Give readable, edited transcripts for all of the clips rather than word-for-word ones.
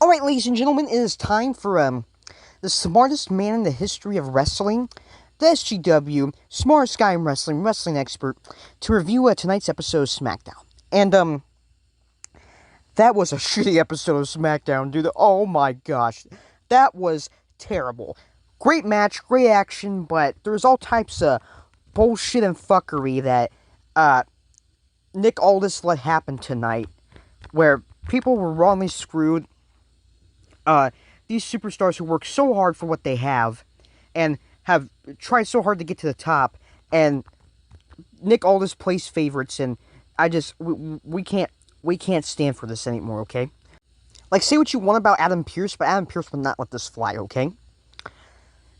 Alright, ladies and gentlemen, it is time for the smartest man in the history of wrestling, the SGW, smartest guy in wrestling expert, to review tonight's episode of Smackdown. And, that was a shitty episode of Smackdown, dude. Oh my gosh. That was terrible. Great match, great action, but there was all types of bullshit and fuckery that, Nick Aldis let happen tonight, where people were wrongly screwed. These superstars who work so hard for what they have, and have tried so hard to get to the top, and Nick Aldis plays favorites, and we can't stand for this anymore, okay? Like, say what you want about Adam Pearce, but Adam Pearce would not let this fly, okay?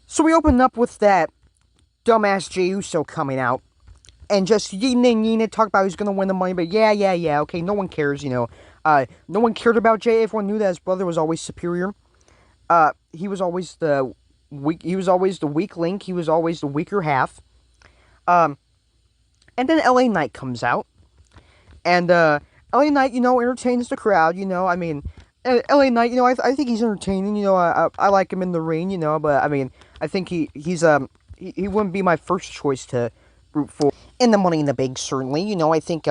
So we open up with that dumbass Jey Uso coming out, and just talk about who's gonna win the money, but yeah, okay, no one cares, no one cared about Jey. Everyone knew that his brother was always superior. He was always the weak link. He was always the weaker half. And then LA Knight comes out, and LA Knight, entertains the crowd. LA Knight, I think he's entertaining. I like him in the ring. But I think he wouldn't be my first choice to root for in the Money in the Bank. Certainly, I think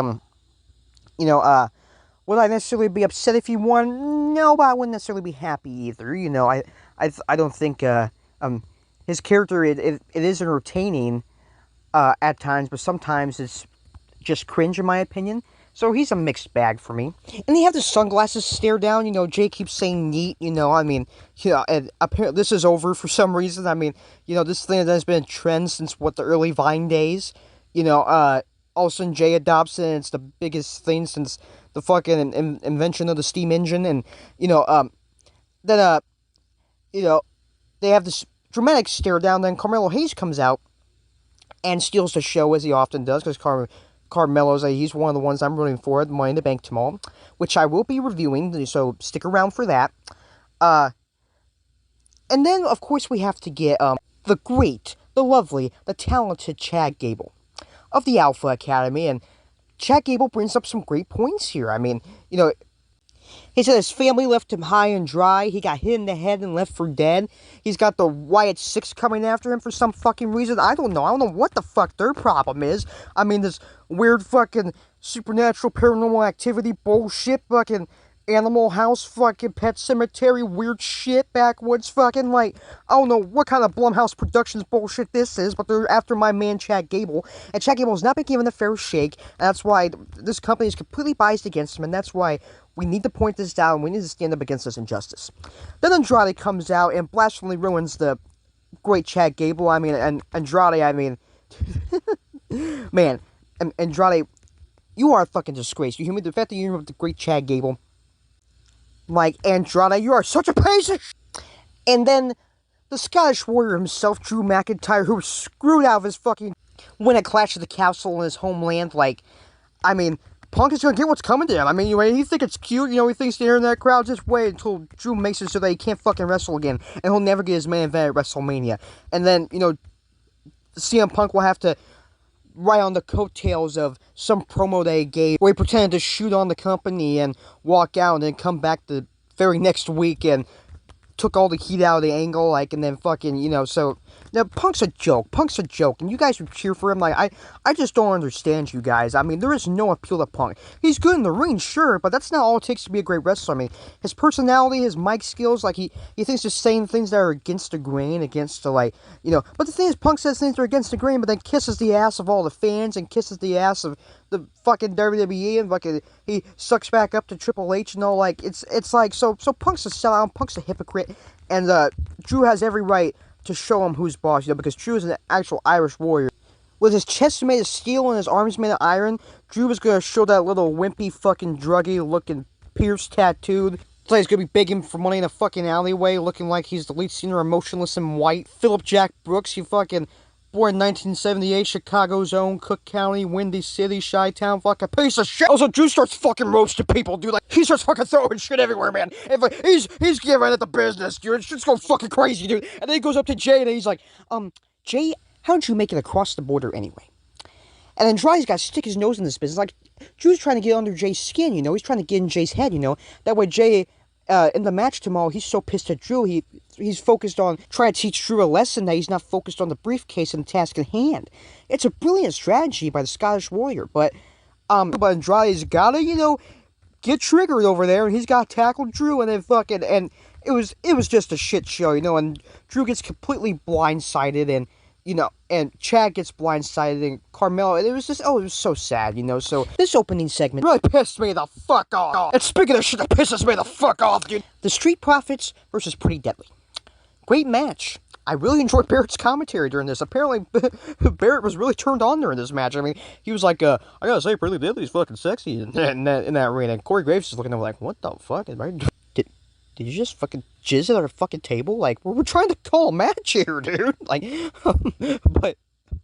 would I necessarily be upset if he won? No, but I wouldn't necessarily be happy either. I don't think his character it is entertaining at times, but sometimes it's just cringe in my opinion. So he's a mixed bag for me. And they have the sunglasses stare down. Jay keeps saying neat. And apparently this is over for some reason. This thing has been a trend since the early Vine days. All of a sudden Jay adopts it, and it's the biggest thing since the fucking invention of the steam engine. And then they have this dramatic stare down. Then Carmelo Hayes comes out and steals the show, as he often does, because Carmelo's he's one of the ones I'm rooting for at the Money in the Bank tomorrow, which I will be reviewing, so stick around for that. And then of course we have to get the great, the lovely, the talented Chad Gable of the Alpha Academy. And Chad Gable brings up some great points here. He said his family left him high and dry. He got hit in the head and left for dead. He's got the Wyatt Six coming after him for some fucking reason. I don't know what the fuck their problem is. This weird fucking supernatural paranormal activity bullshit, fucking Animal House, fucking Pet Cemetery, weird shit, backwoods, fucking, I don't know what kind of Blumhouse Productions bullshit this is, but they're after my man Chad Gable, and Chad Gable has not been given a fair shake, and that's why this company is completely biased against him, and that's why we need to point this down, we need to stand up against this injustice. Then Andrade comes out and blasphemily ruins the great Chad Gable. And Andrade, man, Andrade, you are a fucking disgrace, you hear me? The fact that you remember the great Chad Gable, Andrade, you are such a piece of And then the Scottish Warrior himself, Drew McIntyre, who was screwed out of his fucking win at Clash of the Castle in his homeland. Punk is gonna get what's coming to him. You think it's cute, he thinks they're in that crowd. Just wait until Drew makes it so that he can't fucking wrestle again, and he'll never get his main event at WrestleMania. And then, CM Punk will have to right on the coattails of some promo they gave where he pretended to shoot on the company and walk out and then come back the very next week and took all the heat out of the angle, and then fucking, so, now, Punk's a joke, and you guys who cheer for him, I just don't understand you guys. There is no appeal to Punk. He's good in the ring, sure, but that's not all it takes to be a great wrestler. His personality, his mic skills, he thinks just saying things that are against the grain, against the, but the thing is, Punk says things that are against the grain, but then kisses the ass of all the fans, and kisses the ass of the fucking WWE, and fucking, he sucks back up to Triple H, so Punk's a sellout, Punk's a hypocrite, and, Drew has every right to show him who's boss, because Drew is an actual Irish warrior. With his chest made of steel and his arms made of iron, Drew was gonna show that little wimpy fucking druggy looking Pierce tattooed. It's like he's gonna be begging for money in a fucking alleyway, looking like he's the lead singer of Motionless in White. Philip Jack Brooks, you fucking born in 1978, Chicago's own, Cook County, Windy City, Chi-Town, fucking piece of shit. Also, Drew starts fucking roasting people, dude. He starts fucking throwing shit everywhere, man. He's giving it the business, dude. It's just going fucking crazy, dude. And then he goes up to Jay and he's like, Jay, how'd you make it across the border anyway? And then Andrade's got to stick his nose in this business. Drew's trying to get under Jay's skin, he's trying to get in Jay's head, that way Jay in the match tomorrow, he's so pissed at Drew, he's focused on trying to teach Drew a lesson that he's not focused on the briefcase and the task at hand. It's a brilliant strategy by the Scottish Warrior, but Andrade's gotta, get triggered over there, and he's gotta tackle Drew, and then and it was just a shit show, and Drew gets completely blindsided, and and Chad gets blindsided, and Carmelo, it was just, it was so sad, so this opening segment really pissed me the fuck off. And speaking of shit that pisses me the fuck off, dude. The Street Profits versus Pretty Deadly. Great match. I really enjoyed Barrett's commentary during this. Apparently, Barrett was really turned on during this match. I mean, he was like, I gotta say, Pretty Deadly's fucking sexy in that arena. And Corey Graves is looking over like, what the fuck? Did you just fucking jizz at our fucking table? Like, we're trying to call a match here, dude. Like,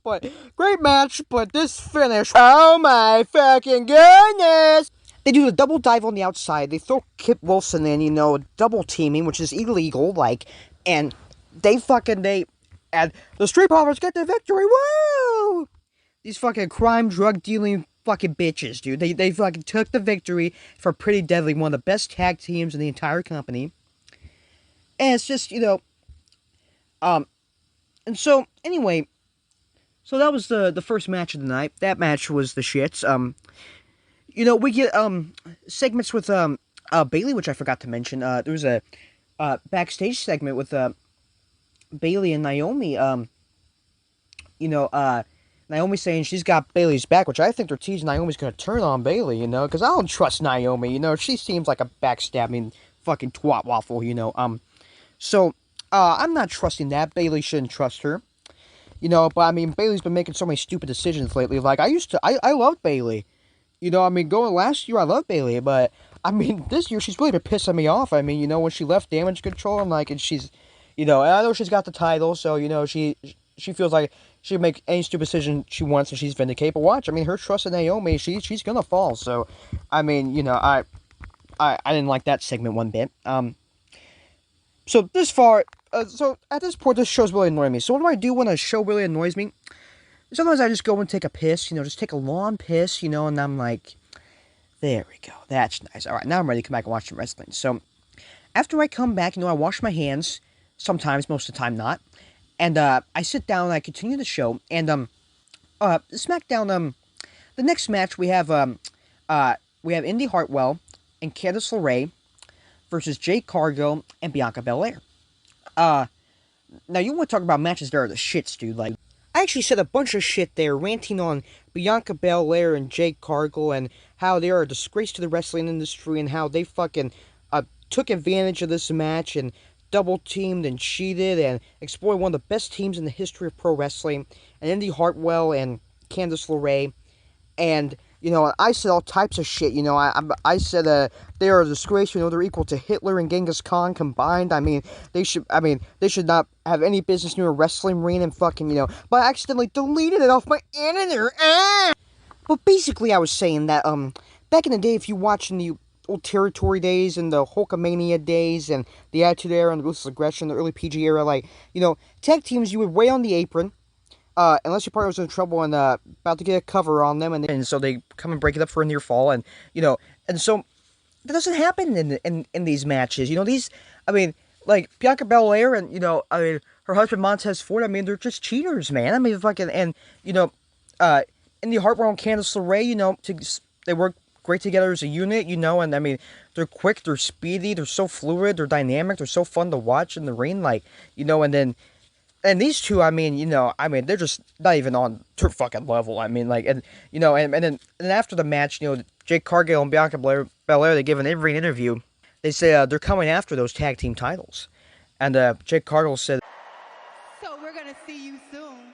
but, great match, but this finish, oh my fucking goodness! They do the double dive on the outside. They throw Kip Wilson in, double teaming, which is illegal, like, and and the Street Profits get the victory, woo! These fucking crime, drug dealing fucking bitches, dude. They fucking took the victory for Pretty Deadly, one of the best tag teams in the entire company. And it's just, and so, anyway, so that was the first match of the night. That match was the shits. We get, segments with, Bayley, which I forgot to mention. There was a, backstage segment with, Bayley and Naomi, Naomi saying she's got Bayley's back, which I think they're teasing Naomi's gonna turn on Bayley, because I don't trust Naomi, she seems like a backstabbing fucking twat waffle, so, I'm not trusting that. Bayley shouldn't trust her, but I mean, Bayley's been making so many stupid decisions lately. Like, I loved Bayley, going last year, I loved Bayley, but, I mean, this year, she's really been pissing me off. I mean, when she left Damage Control, and she's, and I know she's got the title, so, she feels like she can make any stupid decision she wants and she's vindicated. But watch, I mean, her trust in Naomi, she's gonna fall. So, I mean, I didn't like that segment one bit. So this far, so at this point, this show's really annoying me. So what do I do when a show really annoys me? Sometimes I just go and take a piss, just take a long piss, and I'm like, there we go, that's nice. All right, now I'm ready to come back and watch some wrestling. So after I come back, I wash my hands, sometimes, most of the time not. And, I sit down and I continue the show, and, SmackDown, the next match we have Indy Hartwell and Candice LeRae versus Jade Cargill and Bianca Belair. Now you want to talk about matches that are the shits, dude, like, I actually said a bunch of shit there, ranting on Bianca Belair and Jade Cargill, and how they are a disgrace to the wrestling industry, and how they fucking, took advantage of this match, and double-teamed and cheated and exploited one of the best teams in the history of pro wrestling, and Indy Hartwell and Candice LeRae, and, I said all types of shit, I said, they are a disgrace, they're equal to Hitler and Genghis Khan combined. I mean, they should not have any business near a wrestling ring, and fucking, but I accidentally deleted it off my internet. But basically, I was saying that, back in the day, if you watch in the old Territory days and the Hulkamania days and the Attitude Era and the Ruthless Aggression, the early PG era, like, tag teams, you would wait on the apron, unless your partner was in trouble and, about to get a cover on them, and so they come and break it up for a near fall, and, and so, that doesn't happen in these matches, like, Bianca Belair and, her husband Montez Ford, they're just cheaters, man, fucking, and, Indy Hartwell and Candice LeRae, they work great together as a unit, and they're quick, they're speedy, they're so fluid, they're dynamic, they're so fun to watch in the ring, like, and these two, they're just not even on their fucking level, and then after the match, Jake Cargill and Bianca Belair, they give an in-ring interview, they say, they're coming after those tag team titles, and, Jake Cargill said, so we're gonna see you soon.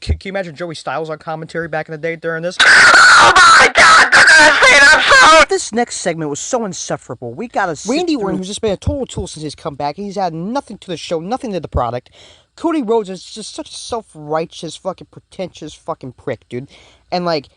Can you imagine Joey Styles on commentary back in the day during this? Oh my god, they're gonna say that so! This next segment was so insufferable. We got a Randy Orton, who's just been a total tool since his comeback. He's had nothing to the show, nothing to the product. Cody Rhodes is just such a self-righteous, fucking pretentious fucking prick, dude. And, like,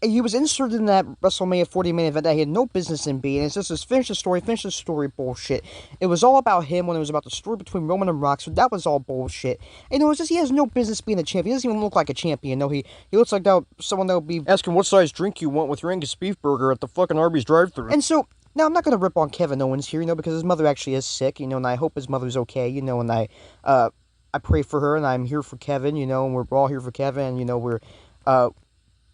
he was inserted in that WrestleMania 40 main event that he had no business in being. It's just this finish the story bullshit. It was all about him when it was about the story between Roman and Rock, so that was all bullshit. And it was just, he has no business being a champion. He doesn't even look like a champion. No, he looks like someone that would be asking what size drink you want with your Angus beef burger at the fucking Arby's drive-thru. And so, Now, I'm not going to rip on Kevin Owens here, because his mother actually is sick, and I hope his mother's okay, and I pray for her, and I'm here for Kevin, and we're all here for Kevin, and, we're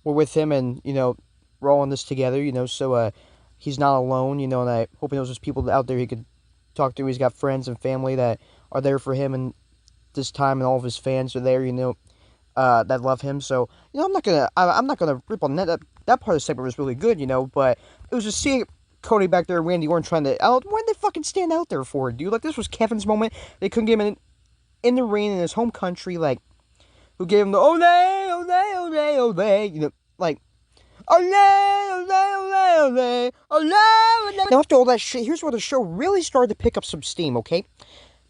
with him, and, we're all in this together, so, he's not alone, and I hope he knows there's people out there he could talk to. He's got friends and family that are there for him, and this time, and all of his fans are there, that love him, so, I'm not gonna rip on that. That part of the segment was really good, but it was just seeing Cody back there, Randy Orton trying to what did they fucking stand out there for, dude? Like, this was Kevin's moment. They couldn't get him in the ring in his home country, like, who gave him the ole, ole, ole, ole, like, ole, ole, ole, ole, ole, ole. Now, after all that shit, here's where the show really started to pick up some steam, okay?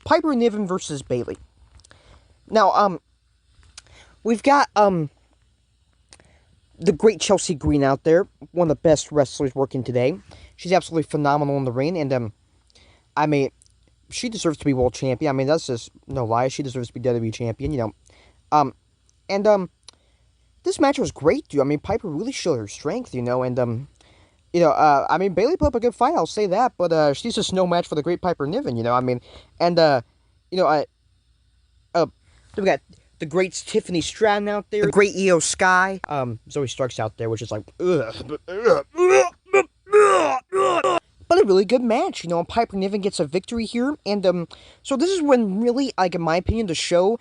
Piper Niven versus Bayley. Now, we've got, the great Chelsea Green out there, one of the best wrestlers working today. She's absolutely phenomenal in the ring, and, I mean, she deserves to be world champion. I mean, that's just no lie. She deserves to be WWE champion, and, this match was great, dude. I mean, Piper really showed her strength, and, I mean, Bayley put up a good fight, I'll say that, but, she's just no match for the great Piper Niven, I mean, and, we got the great Tiffany Stratton out there, the great Io Sky, Zoe Stark's out there, which is like, but a really good match, and Piper Niven gets a victory here, and, so this is when really, like, in my opinion, the show,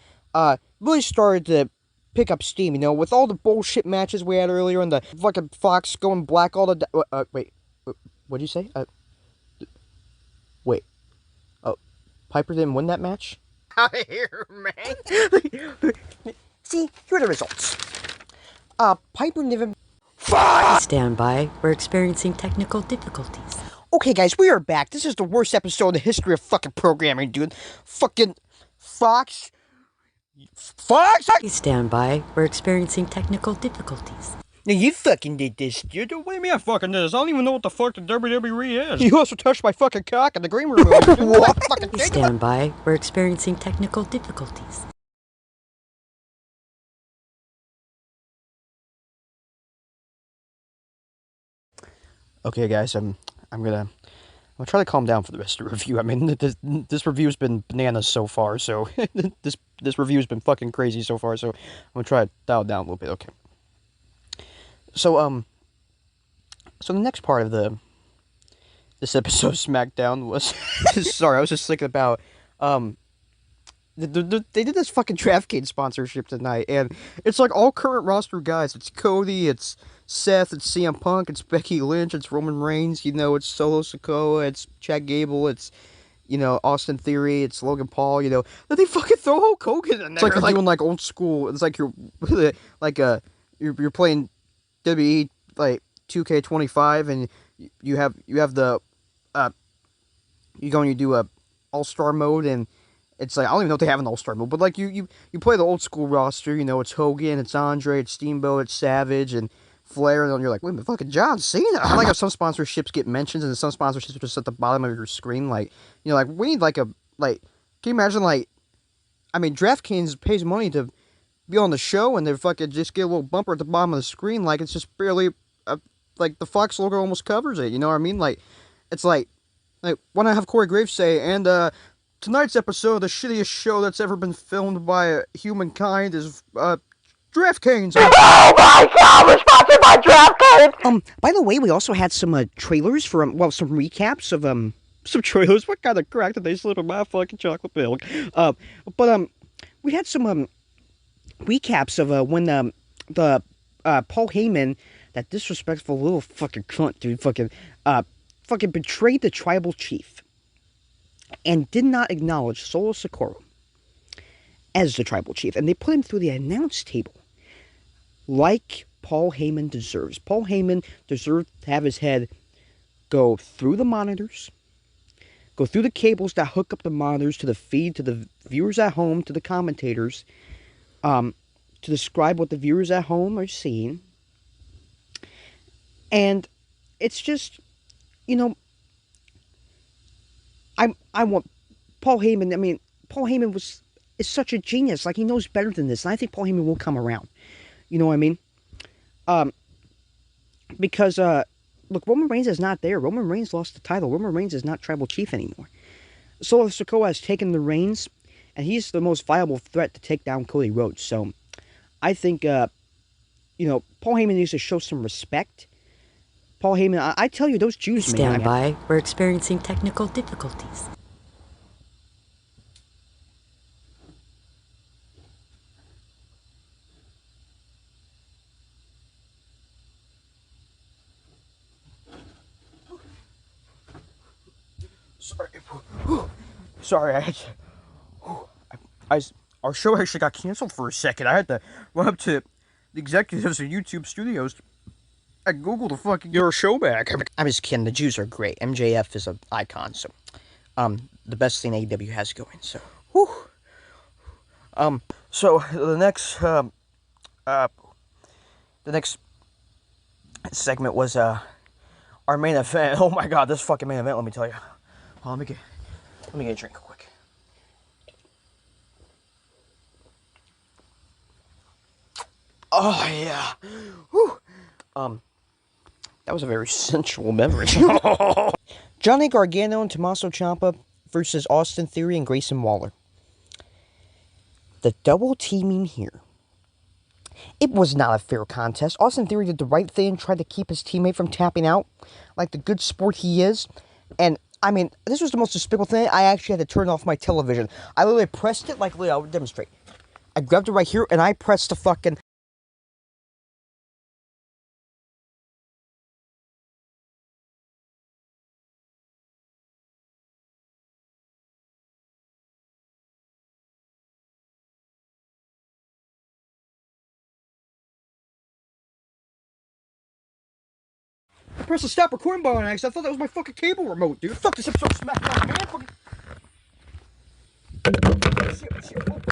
really started to pick up steam, with all the bullshit matches we had earlier, and the fucking Fox going black all the, wait, what'd you say? Wait, Piper didn't win that match? Out of here, man. See, here are the results. Piper Niven. Please stand by. We're experiencing technical difficulties. Okay, guys, we are back. This is the worst episode in the history of fucking programming, dude. Fucking Fox. Please stand by. We're experiencing technical difficulties. Now, you fucking did this, dude. What do you mean I fucking did this? I don't even know what the fuck the WWE is. You also touched my fucking cock in the green room. What? Please stand by. We're experiencing technical difficulties. Okay, guys, I'm gonna try to calm down for the rest of the review. I mean, this review's been bananas so far, so this review's been fucking crazy so far, so I'm gonna try to dial it down a little bit. Okay. So so the next part of this episode of Smackdown was sorry, I was just thinking about they did this fucking DraftKings sponsorship tonight, and it's like all current roster guys. It's Cody, it's Seth, it's CM Punk, it's Becky Lynch, it's Roman Reigns, it's Solo Sikoa, it's Chad Gable, it's Austin Theory, it's Logan Paul, then they fucking throw Hulk Hogan in there. It's like you're doing like old school. It's like you're like you're playing WWE like 2K25, and you have the you go and you do a all-star mode, and it's like, I don't even know if they have an all-star mode, but like you play the old school roster, it's Hogan, it's Andre, it's Steamboat, it's Savage, and Flair, and then you're like, wait a minute, fucking John Cena. I like how some sponsorships get mentioned, and some sponsorships are just at the bottom of your screen, like, like, we need like can you imagine, like, I mean, DraftKings pays money to be on the show, and they fucking just get a little bumper at the bottom of the screen, like, it's just barely, like, the Fox logo almost covers it, you know what I mean? Like, it's like, why not have Corey Graves say, and, tonight's episode, the shittiest show that's ever been filmed by humankind is, DraftKings. Oh my god, we're sponsored by DraftKings! By the way, we also had some, trailers for, some recaps of, some trailers. What kind of crack did they slip in my fucking chocolate milk? But, we had some, recaps of, when, the Paul Heyman, that disrespectful little fucking cunt, dude, fucking betrayed the tribal chief and did not acknowledge Solo Sikoa as the tribal chief, and they put him through the announce table like Paul Heyman deserves. Paul Heyman deserved to have his head go through the monitors, go through the cables that hook up the monitors to the feed to the viewers at home, to the commentators, to describe what the viewers at home are seeing. And it's just, I want Paul Heyman. I mean, Paul Heyman is such a genius. Like, he knows better than this, and I think Paul Heyman will come around. You know what I mean? Because look, Roman Reigns is not there. Roman Reigns lost the title. Roman Reigns is not Tribal Chief anymore. Solo Sikoa has taken the reins, and he's the most viable threat to take down Cody Rhodes. So, I think, Paul Heyman needs to show some respect. Paul Heyman, I tell you, those Jews, man. Stand by. We're experiencing technical difficulties. Sorry, our show actually got canceled for a second. I had to run up to the executives of YouTube Studios and Google to fucking get our show back. I'm just kidding. The Jews are great. MJF is an icon, so the best thing AEW has going. So, whew. So the next segment was our main event. Oh my god, this fucking main event. Let me tell you. Let me get a drink quick. Oh yeah. Whew. that was a very sensual beverage. Johnny Gargano and Tommaso Ciampa versus Austin Theory and Grayson Waller. The double teaming here. It was not a fair contest. Austin Theory did the right thing, tried to keep his teammate from tapping out, like the good sport he is. And, I mean, this was the most despicable thing. I actually had to turn off my television. I literally pressed it, like, I'll demonstrate. I grabbed it right here, and I pressed the fucking... I pressed the stop recording button on accident. I thought that was my fucking cable remote, dude. Fuck this episode of Smackdown, man. Fucking...